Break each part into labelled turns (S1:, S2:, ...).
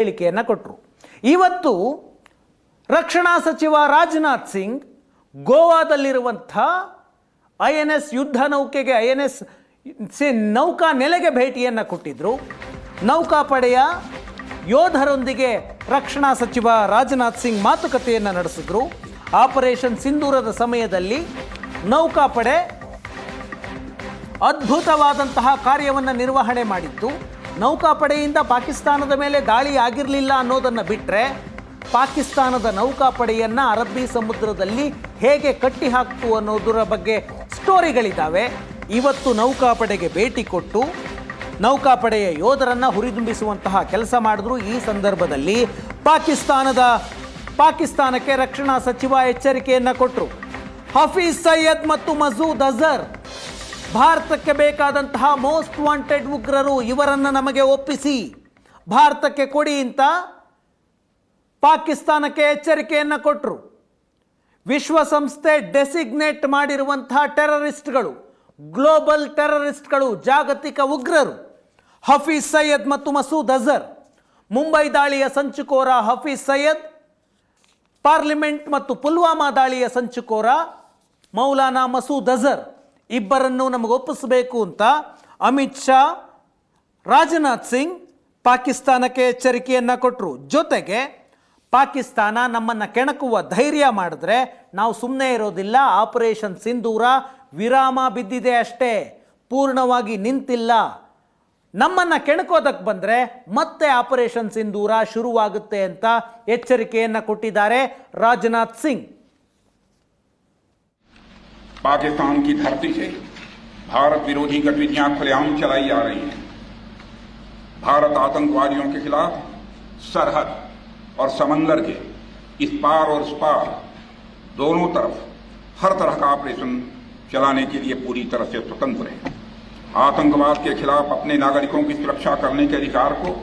S1: ಹೇಳಿಕೆಯನ್ನು ಕೊಟ್ಟರು. ಇವತ್ತು ರಕ್ಷಣಾ ಸಚಿವ ರಾಜನಾಥ್ ಸಿಂಗ್ ಗೋವಾದಲ್ಲಿರುವಂಥ INS ಯುದ್ಧ ನೌಕೆಗೆ INS ನೌಕಾ ನೆಲೆಗೆ ಭೇಟಿಯನ್ನು ಕೊಟ್ಟಿದ್ದರು. ನೌಕಾಪಡೆಯ ಯೋಧರೊಂದಿಗೆ ರಕ್ಷಣಾ ಸಚಿವ ರಾಜನಾಥ್ ಸಿಂಗ್ ಮಾತುಕತೆಯನ್ನು ನಡೆಸಿದ್ರು. ಆಪರೇಷನ್ ಸಿಂಧೂರದ ಸಮಯದಲ್ಲಿ ನೌಕಾಪಡೆ ಅದ್ಭುತವಾದಂತಹ ಕಾರ್ಯವನ್ನು ನಿರ್ವಹಣೆ ಮಾಡಿತ್ತು. ನೌಕಾಪಡೆಯಿಂದ ಪಾಕಿಸ್ತಾನದ ಮೇಲೆ ದಾಳಿ ಆಗಿರಲಿಲ್ಲ ಅನ್ನೋದನ್ನು ಬಿಟ್ಟರೆ ಪಾಕಿಸ್ತಾನದ ನೌಕಾಪಡೆಯನ್ನು ಅರಬ್ಬಿ ಸಮುದ್ರದಲ್ಲಿ ಹೇಗೆ ಕಟ್ಟಿ ಹಾಕ್ತು ಅನ್ನೋದರ ಬಗ್ಗೆ ಸ್ಟೋರಿಗಳಿದ್ದಾವೆ. ಇವತ್ತು ನೌಕಾಪಡೆಗೆ ಭೇಟಿ ಕೊಟ್ಟು ನೌಕಾಪಡೆಯ ಯೋಧರನ್ನು ಹುರಿದುಂಬಿಸುವಂತಹ ಕೆಲಸ ಮಾಡಿದ್ರು. ಈ ಸಂದರ್ಭದಲ್ಲಿ ಪಾಕಿಸ್ತಾನಕ್ಕೆ ರಕ್ಷಣಾ ಸಚಿವ ಎಚ್ಚರಿಕೆಯನ್ನು ಕೊಟ್ಟರು. ಹಫೀಜ್ ಸೈಯದ್ ಮತ್ತು ಮಸೂದ್ ಅಜರ್ ಭಾರತಕ್ಕೆ ಬೇಕಾದಂತಹ ಮೋಸ್ಟ್ ವಾಂಟೆಡ್ ಉಗ್ರರು, ಇವರನ್ನು ನಮಗೆ ಒಪ್ಪಿಸಿ ಭಾರತಕ್ಕೆ ಕೊಡಿ ಅಂತ ಪಾಕಿಸ್ತಾನಕ್ಕೆ ಎಚ್ಚರಿಕೆಯನ್ನು ಕೊಟ್ಟರು. ವಿಶ್ವಸಂಸ್ಥೆ ಡೆಸಿಗ್ನೇಟ್ ಮಾಡಿರುವಂತಹ ಟೆರರಿಸ್ಟ್ಗಳು, ಗ್ಲೋಬಲ್ ಟೆರರಿಸ್ಟ್ಗಳು, ಜಾಗತಿಕ ಉಗ್ರರು ಹಫೀಜ್ ಸೈಯದ್ ಮತ್ತು ಮಸೂದ್ ಅಜರ್. ಮುಂಬೈ ದಾಳಿಯ ಸಂಚುಕೋರ ಹಫೀಜ್ ಸೈಯದ್, ಪಾರ್ಲಿಮೆಂಟ್ ಮತ್ತು ಪುಲ್ವಾಮಾ ದಾಳಿಯ ಸಂಚುಕೋರ ಮೌಲಾನಾ ಮಸೂದ್ ಅಜರ್, ಇಬ್ಬರನ್ನು ನಮಗೆ ಒಪ್ಪಿಸಬೇಕು ಅಂತ ಅಮಿತ್ ಶಾ, ರಾಜನಾಥ್ ಸಿಂಗ್ ಪಾಕಿಸ್ತಾನಕ್ಕೆ ಎಚ್ಚರಿಕೆಯನ್ನು ಕೊಟ್ಟರು. ಜೊತೆಗೆ ಪಾಕಿಸ್ತಾನ ನಮ್ಮನ್ನು ಕೆಣಕುವ ಧೈರ್ಯ ಮಾಡಿದ್ರೆ ನಾವು ಸುಮ್ಮನೆ ಇರೋದಿಲ್ಲ. ಆಪರೇಷನ್ ಸಿಂಧೂರ ವಿರಾಮ ಬಿದ್ದಿದೆ ಅಷ್ಟೇ, ಪೂರ್ಣವಾಗಿ ನಿಂತಿಲ್ಲ. ನಮ್ಮನ್ನು ಕೆಣಕೋದಕ್ಕೆ ಬಂದರೆ ಮತ್ತೆ ಆಪರೇಷನ್ ಸಿಂಧೂರ ಶುರುವಾಗುತ್ತೆ ಅಂತ ಎಚ್ಚರಿಕೆಯನ್ನು ಕೊಟ್ಟಿದ್ದಾರೆ ರಾಜನಾಥ್ ಸಿಂಗ್.
S2: पाकिस्तान की धरती से भारत विरोधी गतिविधियां खुलेआम चलाई जा रही हैं। भारत आतंकवादियों के खिलाफ सरहद और समंदर के इस पार और उस पार दोनों तरफ हर तरह का ऑपरेशन चलाने के लिए पूरी तरह से स्वतंत्र है। आतंकवाद के खिलाफ अपने नागरिकों की सुरक्षा करने के अधिकार को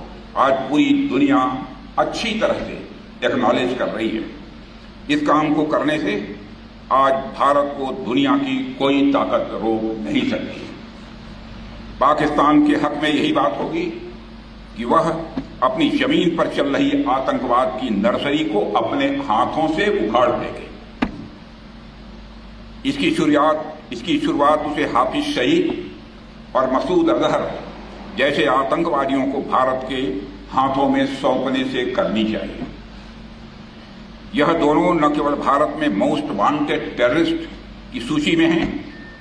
S2: आज पूरी दुनिया अच्छी तरह से एक्नॉलेज कर रही है। इस काम को करने से आज भारत को दुनिया की कोई ताकत रोक नहीं सकती। पाकिस्तान के हक में यही बात होगी कि वह अपनी जमीन पर चल रही आतंकवाद की नर्सरी को अपने हाथों से उखाड़ देंगे। इसकी शुरुआत उसे हाफिज सईद और मसूद अजहर जैसे आतंकवादियों को भारत के हाथों में सौंपने से करनी चाहिए। यह दोनों न केवल भारत में मोस्ट वांटेड टेररिस्ट की सूची में हैं,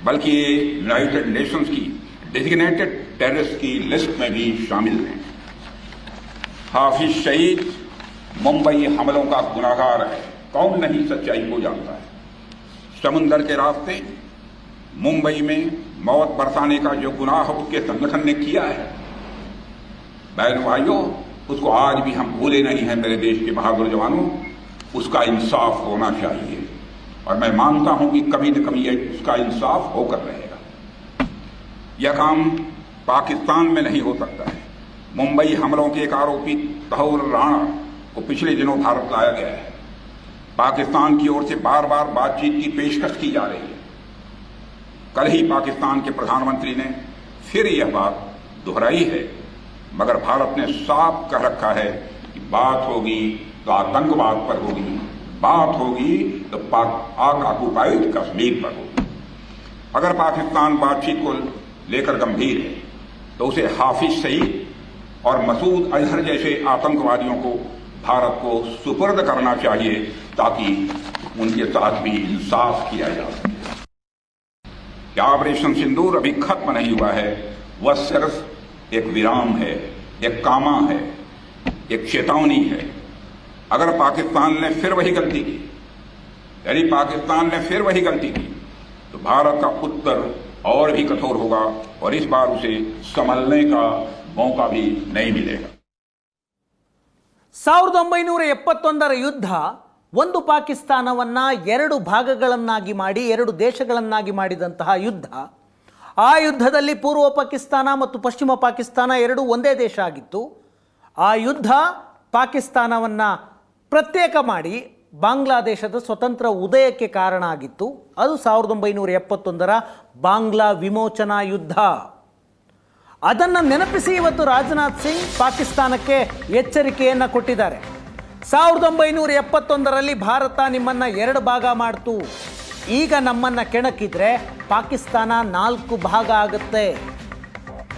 S2: बल्कि ये यूनाइटेड नेशंस की डेजिग्नेटेड टेररिस्ट की लिस्ट में भी शामिल हैं। हाफिज सईद मुंबई हमलों का गुनाहगार है, कौन नहीं सच्चाई को जानता है। समुंदर के रास्ते मुंबई में मौत बरसाने का जो गुनाह उसके संगठन ने किया है, बहन भाइयों, उसको आज भी हम भूले नहीं हैं। मेरे देश के बहादुर जवानों, उसका इंसाफ होना चाहिए और मैं मानता हूं कि कभी न कभी उसका इंसाफ होकर रहेगा। यह काम पाकिस्तान में नहीं हो सकता है। मुंबई हमलों के एक आरोपी तहौर राणा को पिछले दिनों भारत लाया गया है। पाकिस्तान की ओर से बार बार बातचीत की पेशकश की जा रही है। कल ही पाकिस्तान के प्रधानमंत्री ने फिर यह बात दोहराई है, मगर भारत ने साफ कह रखा है कि बात होगी तो आतंकवाद पर होगी, बात होगी तो पाक ऑक्युपाइड कश्मीर पर होगी। अगर पाकिस्तान बातचीत को लेकर गंभीर है तो उसे हाफिज सईद और मसूद अजहर जैसे आतंकवादियों को भारत को सुपुर्द करना चाहिए ताकि उनके साथ भी इंसाफ किया जा सके। क्या ऑपरेशन सिंदूर अभी खत्म नहीं हुआ है, वह सिर्फ एक विराम है, एक कामा है, एक चेतावनी है। अगर पाकिस्तान ने फिर वही गलती की, यानी पाकिस्तान ने फिर वही गलती की, तो भारत का उत्तर और भी कठोर होगा और इस बार उसे संभलने का मौका भी नहीं मिलेगा।
S1: 1971ರ ಯುದ್ಧ ಒಂದು ಪಾಕಿಸ್ತಾನವನ್ನ ಎರಡು ಭಾಗಗಳನ್ನಾಗಿ ಮಾಡಿ ಎರಡು ದೇಶಗಳನ್ನಾಗಿ ಮಾಡಿದಂತಹ ಯುದ್ಧ. ಆ ಯುದ್ಧದಲ್ಲಿ ಪೂರ್ವ ಪಾಕಿಸ್ತಾನ ಮತ್ತು ಪಶ್ಚಿಮ ಪಾಕಿಸ್ತಾನ ಎರಡೂ ಒಂದೇ ದೇಶ ಆಗಿತ್ತು. ಆ ಯುದ್ಧ ಪಾಕಿಸ್ತಾನವನ್ನು ಪ್ರತ್ಯೇಕ ಮಾಡಿ ಬಾಂಗ್ಲಾದೇಶದ ಸ್ವತಂತ್ರ ಉದಯಕ್ಕೆ ಕಾರಣ ಆಗಿತ್ತು. ಅದು 1971ರ ಬಾಂಗ್ಲಾ ವಿಮೋಚನಾ ಯುದ್ಧ. ಅದನ್ನು ನೆನಪಿಸಿ ಇವತ್ತು ರಾಜನಾಥ್ ಸಿಂಗ್ ಪಾಕಿಸ್ತಾನಕ್ಕೆ ಎಚ್ಚರಿಕೆಯನ್ನು ಕೊಟ್ಟಿದ್ದಾರೆ. 1971ರಲ್ಲಿ ಭಾರತ ನಿಮ್ಮನ್ನು 2 ಭಾಗ ಮಾಡ್ತು, ಈಗ ನಮ್ಮನ್ನು ಕೆಣಕಿದ್ರೆ ಪಾಕಿಸ್ತಾನ 4 ಭಾಗ ಆಗುತ್ತೆ.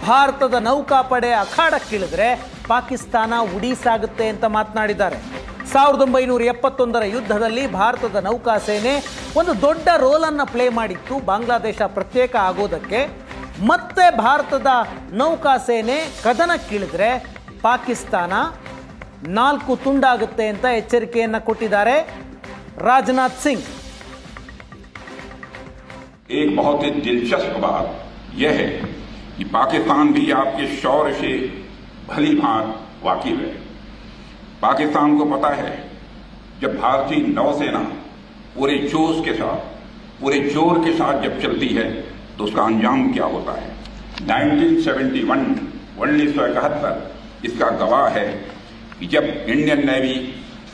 S1: ಭಾರತದ ನೌಕಾಪಡೆ ಅಖಾಡಕ್ಕಿಳಿದ್ರೆ ಪಾಕಿಸ್ತಾನ ಉಡೀಸಾಗುತ್ತೆ ಅಂತ ಮಾತನಾಡಿದ್ದಾರೆ. 1971ರ ಯುದ್ಧದಲ್ಲಿ ಭಾರತದ ನೌಕಾಸೇನೆ ಒಂದು ದೊಡ್ಡ ರೋಲನ್ನು ಪ್ಲೇ ಮಾಡಿತ್ತು ಬಾಂಗ್ಲಾದೇಶ ಪ್ರತ್ಯೇಕ ಆಗೋದಕ್ಕೆ. ಮತ್ತೆ ಭಾರತದ ನೌಕಾಸೇನೆ ಕದನಕ್ಕಿಳಿದ್ರೆ ಪಾಕಿಸ್ತಾನ 4 ತುಂಡಾಗುತ್ತೆ ಅಂತ ಎಚ್ಚರಿಕೆಯನ್ನು ಕೊಟ್ಟಿದ್ದಾರೆ ರಾಜನಾಥ್ ಸಿಂಗ್.
S2: एक बहुत ही दिलचस्प बात यह है कि पाकिस्तान भी आपके शौर्य से भली भांत वाकिफ है. पाकिस्तान को पता है जब भारतीय नौसेना पूरे जोश के साथ, पूरे जोर के साथ जब चलती है तो उसका अंजाम क्या होता है. 1971 इसका गवाह है कि जब इंडियन नेवी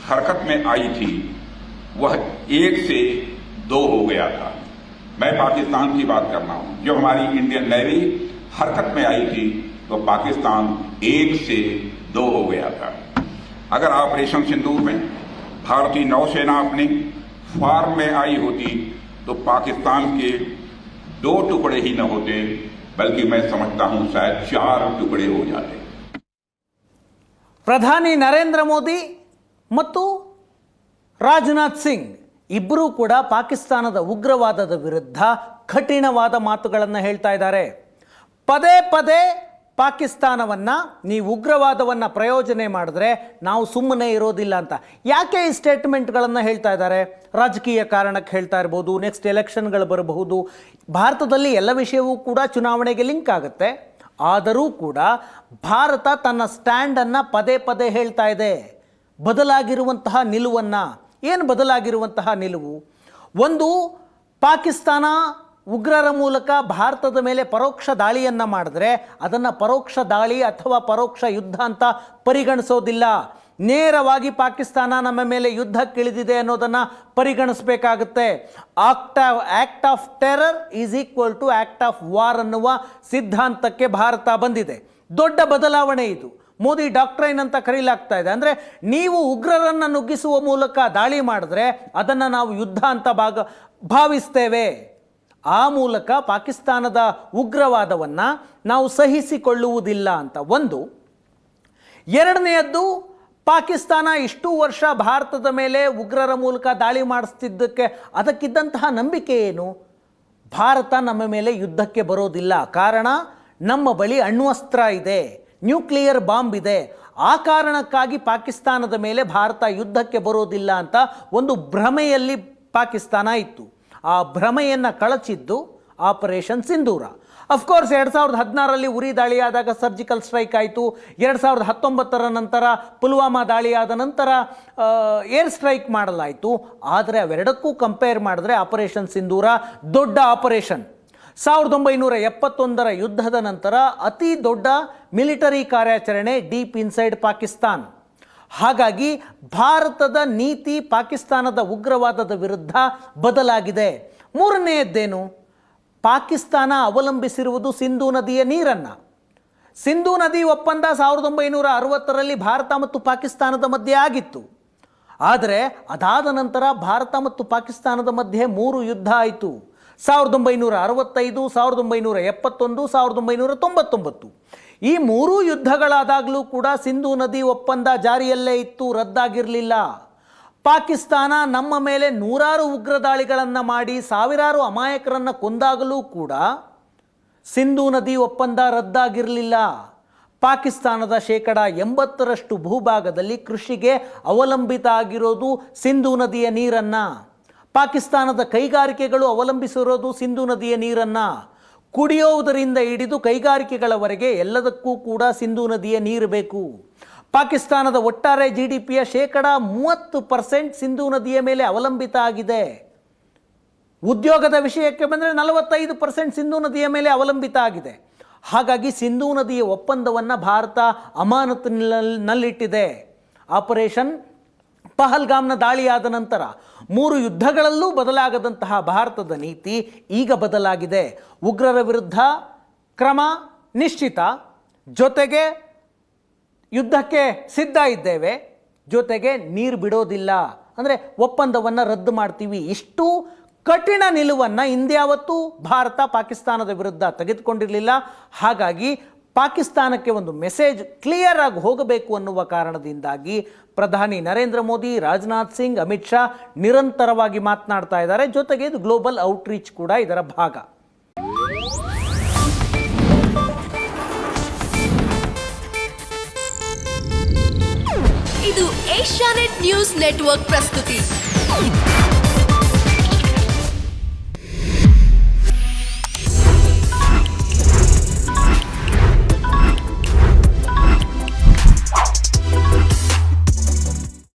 S2: हरकत में आई थी वह 1 से 2 हो गया था. मैं पाकिस्तान की बात कर रहा हूं. जब हमारी इंडियन नेवी हरकत में आई थी तो पाकिस्तान 1 से 2 हो गया था. अगर ऑपरेशन सिंदूर में भारतीय नौसेना अपने फार्म में आई होती तो पाकिस्तान के 2 टुकड़े ही न होते, बल्कि मैं समझता हूं शायद 4 टुकड़े हो जाते.
S1: ಪ್ರಧಾನಿ ನರೇಂದ್ರ ಮೋದಿ ಮತ್ತು ರಾಜನಾಥ್ ಸಿಂಗ್ ಇಬ್ಬರೂ ಕೂಡ ಪಾಕಿಸ್ತಾನದ ಉಗ್ರವಾದದ ವಿರುದ್ಧ ಕಠಿಣವಾದ ಮಾತುಗಳನ್ನು ಹೇಳ್ತಾ ಇದ್ದಾರೆ. ಪದೇ ಪದೇ ಪಾಕಿಸ್ತಾನವನ್ನು ನೀವು ಉಗ್ರವಾದವನ್ನು ಪ್ರಯೋಜನೆ ಮಾಡಿದ್ರೆ ನಾವು ಸುಮ್ಮನೆ ಇರೋದಿಲ್ಲ ಅಂತ. ಯಾಕೆ ಈ ಸ್ಟೇಟ್ಮೆಂಟ್ಗಳನ್ನು ಹೇಳ್ತಾ ಇದ್ದಾರೆ? ರಾಜಕೀಯ ಕಾರಣಕ್ಕೆ ಹೇಳ್ತಾ ಇರ್ಬೋದು, ನೆಕ್ಸ್ಟ್ ಎಲೆಕ್ಷನ್ಗಳು ಬರಬಹುದು. ಭಾರತದಲ್ಲಿ ಎಲ್ಲ ವಿಷಯವೂ ಕೂಡ ಚುನಾವಣೆಗೆ ಲಿಂಕ್ ಆಗುತ್ತೆ. ಆದರೂ ಕೂಡ ಭಾರತ ತನ್ನ ಸ್ಟ್ಯಾಂಡನ್ನು ಪದೇ ಪದೇ ಹೇಳ್ತಾ ಇದೆ. ಬದಲಾಗಿರುವಂತಹ ನಿಲುವನ್ನು, ಏನು ಬದಲಾಗಿರುವಂತಹ ನಿಲುವು? ಒಂದು, ಪಾಕಿಸ್ತಾನ ಉಗ್ರರ ಮೂಲಕ ಭಾರತದ ಮೇಲೆ ಪರೋಕ್ಷ ದಾಳಿಯನ್ನು ಮಾಡಿದ್ರೆ ಅದನ್ನು ಪರೋಕ್ಷ ದಾಳಿ ಅಥವಾ ಪರೋಕ್ಷ ಯುದ್ಧ ಅಂತ ಪರಿಗಣಿಸೋದಿಲ್ಲ. ನೇರವಾಗಿ ಪಾಕಿಸ್ತಾನ ನಮ್ಮ ಮೇಲೆ ಯುದ್ಧಕ್ಕಿಳಿದಿದೆ ಅನ್ನೋದನ್ನು ಪರಿಗಣಿಸಬೇಕಾಗುತ್ತೆ. Act of terror is equal to act of war ಅನ್ನುವ ಸಿದ್ಧಾಂತಕ್ಕೆ ಭಾರತ ಬಂದಿದೆ. ದೊಡ್ಡ ಬದಲಾವಣೆ ಇದು. ಮೋದಿ ಡಾಕ್ಟ್ರೈನ್ ಅಂತ ಕರೀಲಾಗ್ತಾ ಇದೆ. ಅಂದರೆ ನೀವು ಉಗ್ರರನ್ನು ನುಗ್ಗಿಸುವ ಮೂಲಕ ದಾಳಿ ಮಾಡಿದ್ರೆ ಅದನ್ನು ನಾವು ಯುದ್ಧ ಅಂತ ಭಾವಿಸ್ತೇವೆ. ಆ ಮೂಲಕ ಪಾಕಿಸ್ತಾನದ ಉಗ್ರವಾದವನ್ನು ನಾವು ಸಹಿಸಿಕೊಳ್ಳುವುದಿಲ್ಲ ಅಂತ ಒಂದು. ಎರಡನೆಯದ್ದು, ಪಾಕಿಸ್ತಾನ ಇಷ್ಟು ವರ್ಷ ಭಾರತದ ಮೇಲೆ ಉಗ್ರರ ಮೂಲಕ ದಾಳಿ ಮಾಡಿಸ್ತಿದ್ದಕ್ಕೆ ಅದಕ್ಕಿದ್ದಂತಹ ನಂಬಿಕೆ ಏನು? ಭಾರತ ನಮ್ಮ ಮೇಲೆ ಯುದ್ಧಕ್ಕೆ ಬರೋದಿಲ್ಲ, ಕಾರಣ ನಮ್ಮ ಬಳಿ ಅಣ್ವಸ್ತ್ರ ಇದೆ, ನ್ಯೂಕ್ಲಿಯರ್ ಬಾಂಬ್ ಇದೆ. ಆ ಕಾರಣಕ್ಕಾಗಿ ಪಾಕಿಸ್ತಾನದ ಮೇಲೆ ಭಾರತ ಯುದ್ಧಕ್ಕೆ ಬರೋದಿಲ್ಲ ಅಂತ ಒಂದು ಭ್ರಮೆಯಲ್ಲಿ ಪಾಕಿಸ್ತಾನ ಇತ್ತು. ಆ ಭ್ರಮೆಯನ್ನು ಕಳಚಿದ್ದು ಆಪರೇಷನ್ ಸಿಂಧೂರ. ಅಫ್ಕೋರ್ಸ್ 2016ರಲ್ಲಿ ಉರಿ ದಾಳಿಯಾದಾಗ ಸರ್ಜಿಕಲ್ ಸ್ಟ್ರೈಕ್ ಆಯಿತು. 2019ರ ನಂತರ ಪುಲ್ವಾಮಾ ದಾಳಿಯಾದ ನಂತರ ಏರ್ ಸ್ಟ್ರೈಕ್ ಮಾಡಲಾಯಿತು. ಆದರೆ ಅವೆರಡಕ್ಕೂ ಕಂಪೇರ್ ಮಾಡಿದ್ರೆ ಆಪರೇಷನ್ ಸಿಂಧೂರ ದೊಡ್ಡ ಆಪರೇಷನ್. 1971ರ ಯುದ್ಧದ ನಂತರ ಅತಿ ದೊಡ್ಡ ಮಿಲಿಟರಿ ಕಾರ್ಯಾಚರಣೆ ಡೀಪ್ ಇನ್ಸೈಡ್ ಪಾಕಿಸ್ತಾನ್. ಹಾಗಾಗಿ ಭಾರತದ ನೀತಿ ಪಾಕಿಸ್ತಾನದ ಉಗ್ರವಾದದ ವಿರುದ್ಧ ಬದಲಾಗಿದೆ. ಮೂರನೆಯದ್ದೇನು? ಪಾಕಿಸ್ತಾನ ಅವಲಂಬಿಸಿರುವುದು ಸಿಂಧೂ ನದಿಯ ನೀರನ್ನು. ಸಿಂಧೂ ನದಿ ಒಪ್ಪಂದ 1960ರಲ್ಲಿ ಭಾರತ ಮತ್ತು ಪಾಕಿಸ್ತಾನದ ಮಧ್ಯೆ ಆಗಿತ್ತು. ಆದರೆ ಅದಾದ ನಂತರ ಭಾರತ ಮತ್ತು ಪಾಕಿಸ್ತಾನದ ಮಧ್ಯೆ 3 ಯುದ್ಧ ಆಯಿತು. 1965, 1971, 1999. ಈ 3 ಯುದ್ಧಗಳಾದಾಗಲೂ ಕೂಡ ಸಿಂಧೂ ನದಿ ಒಪ್ಪಂದ ಜಾರಿಯಲ್ಲೇ ಇತ್ತು, ರದ್ದಾಗಿರಲಿಲ್ಲ. ಪಾಕಿಸ್ತಾನ ನಮ್ಮ ಮೇಲೆ 100 ಉಗ್ರ ದಾಳಿಗಳನ್ನು ಮಾಡಿ ಸಾವಿರಾರು ಅಮಾಯಕರನ್ನು ಕೊಂದಾಗಲೂ ಕೂಡ ಸಿಂಧೂ ನದಿ ಒಪ್ಪಂದ ರದ್ದಾಗಿರಲಿಲ್ಲ. ಪಾಕಿಸ್ತಾನದ 80% ಭೂಭಾಗದಲ್ಲಿ ಕೃಷಿಗೆ ಅವಲಂಬಿತ ಆಗಿರೋದು ಸಿಂಧೂ ನದಿಯ ನೀರನ್ನು. ಪಾಕಿಸ್ತಾನದ ಕೈಗಾರಿಕೆಗಳು ಅವಲಂಬಿಸಿರೋದು ಸಿಂಧೂ ನದಿಯ ನೀರನ್ನು. ಕುಡಿಯೋದರಿಂದ ಹಿಡಿದು ಕೈಗಾರಿಕೆಗಳವರೆಗೆ ಎಲ್ಲದಕ್ಕೂ ಕೂಡ ಸಿಂಧೂ ನದಿಯ ನೀರು ಬೇಕು. ಪಾಕಿಸ್ತಾನದ ಒಟ್ಟಾರೆ GDPಯ 30% ಸಿಂಧೂ ನದಿಯ ಮೇಲೆ ಅವಲಂಬಿತ ಆಗಿದೆ. ಉದ್ಯೋಗದ ವಿಷಯಕ್ಕೆ ಬಂದರೆ 45% ಸಿಂಧೂ ನದಿಯ ಮೇಲೆ ಅವಲಂಬಿತ ಆಗಿದೆ. ಹಾಗಾಗಿ ಸಿಂಧೂ ನದಿಯ ಒಪ್ಪಂದವನ್ನು ಭಾರತ ಅಮಾನತಿನಲ್ಲಿಟ್ಟಿದೆ. ಆಪರೇಷನ್ ಪಹಲ್ಗಾಮ್ನ ದಾಳಿಯಾದ ನಂತರ 3 ಯುದ್ಧಗಳಲ್ಲೂ ಬದಲಾಗದಂತಹ ಭಾರತದ ನೀತಿ ಈಗ ಬದಲಾಗಿದೆ. ಉಗ್ರರ ವಿರುದ್ಧ ಕ್ರಮ ನಿಶ್ಚಿತ, ಜೊತೆಗೆ ಯುದ್ಧಕ್ಕೆ ಸಿದ್ಧ ಇದ್ದೇವೆ, ಜೊತೆಗೆ ನೀರು ಬಿಡೋದಿಲ್ಲ, ಅಂದರೆ ಒಪ್ಪಂದವನ್ನು ರದ್ದು ಮಾಡ್ತೀವಿ. ಇಷ್ಟು ಕಠಿಣ ನಿಲುವನ್ನು ಇಂದ್ಯಾವತ್ತೂ ಭಾರತ ಪಾಕಿಸ್ತಾನದ ವಿರುದ್ಧ ತೆಗೆದುಕೊಂಡಿರಲಿಲ್ಲ. ಹಾಗಾಗಿ ಪಾಕಿಸ್ತಾನಕ್ಕೆ ಒಂದು ಮೆಸೇಜ್ ಕ್ಲಿಯರ್ ಆಗಿ ಹೋಗಬೇಕು ಅನ್ನುವ ಕಾರಣದಿಂದಾಗಿ ಪ್ರಧಾನಿ ನರೇಂದ್ರ ಮೋದಿ, ರಾಜನಾಥ್ ಸಿಂಗ್, ಅಮಿತ್ ಶಾ ನಿರಂತರವಾಗಿ ಮಾತನಾಡ್ತಾ ಇದ್ದಾರೆ. ಜೊತೆಗೆ ಇದು ಗ್ಲೋಬಲ್ ಔಟ್ರೀಚ್ ಕೂಡ ಇದರ ಭಾಗ.
S3: ಇದು ಏಷ್ಯಾನೆಟ್ ನ್ಯೂಸ್ ನೆಟ್ವರ್ಕ್ ಪ್ರಸ್ತುತಿ.